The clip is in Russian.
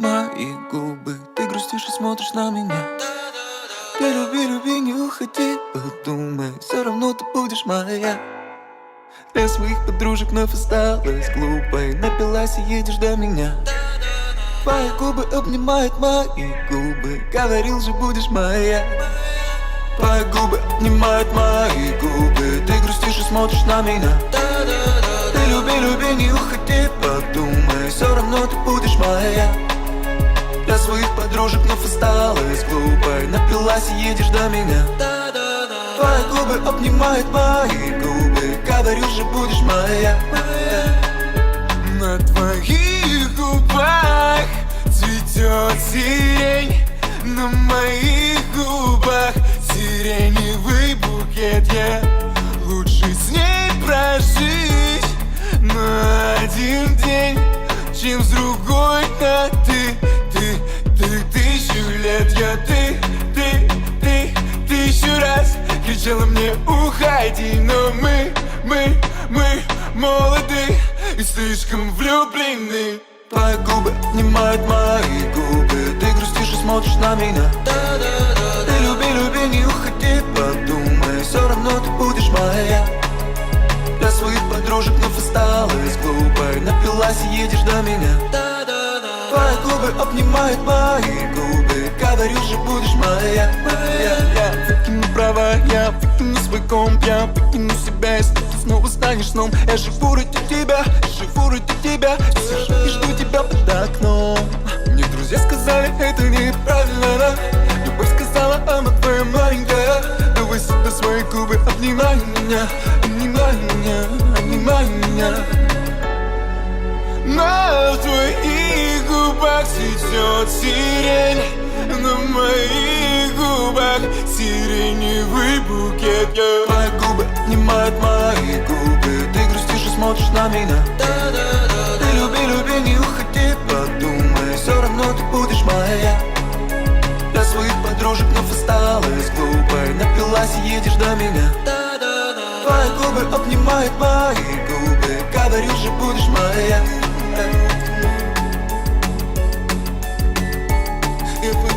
мои губы. Ты грустишь и смотришь на меня. Ты люби, люби, не уходи, подумай, все равно ты будешь моя. Для своих подружек вновь осталась глупой, напилась и едешь до меня. Твои губы обнимают мои губы, говорил же будешь моя. Твои губы обнимают мои губы, ты грустишь и смотришь на меня. Ты люби, люби, не уходи, подумай, все равно ты будешь моя. Для своих подружек вновь осталась глупой, напилась и едешь до меня. Твои губы обнимают мои губы, говорю же будешь моя. На твоих губах цветет сирень, на моих губах сиреневый букет. Я лучше с ней прожить на один день, чем с другой на ты тысячу лет. Я ты тысячу раз кричала мне уходи, но мы молоды и слишком влюблены. Твои губы обнимают мои губы, ты грустишь и смотришь на меня. Ты люби, люби, не уходи, подумай, все равно ты будешь моя. Для своих подружек вновь осталась глупой, напилась и едешь до меня. Твои губы обнимают мои губы, говорю же будешь моя. Выкину права, я выкину свой комп, я выкину себя, если ты снова станешь сном. Я живу ради тебя, живу ради тебя, сижу и жду тебя под окном. Мне друзья сказали, это неправильно, да? Любовь сказала, она твоя маленькая. Давай сюда свои губы, обнимай меня, обнимай меня, обнимай меня. На твоих губах цветет сирень, на моих губах сиреневый букет. Твои губы обнимают мои губы, ты грустишь и смотришь на меня. Ты люби, люби, не уходи, подумай, все равно ты будешь моя. Для своих подружек вновь осталась глупой, напилась и едешь до меня. Твои губы обнимают мои губы, говорю же будешь моя. Я по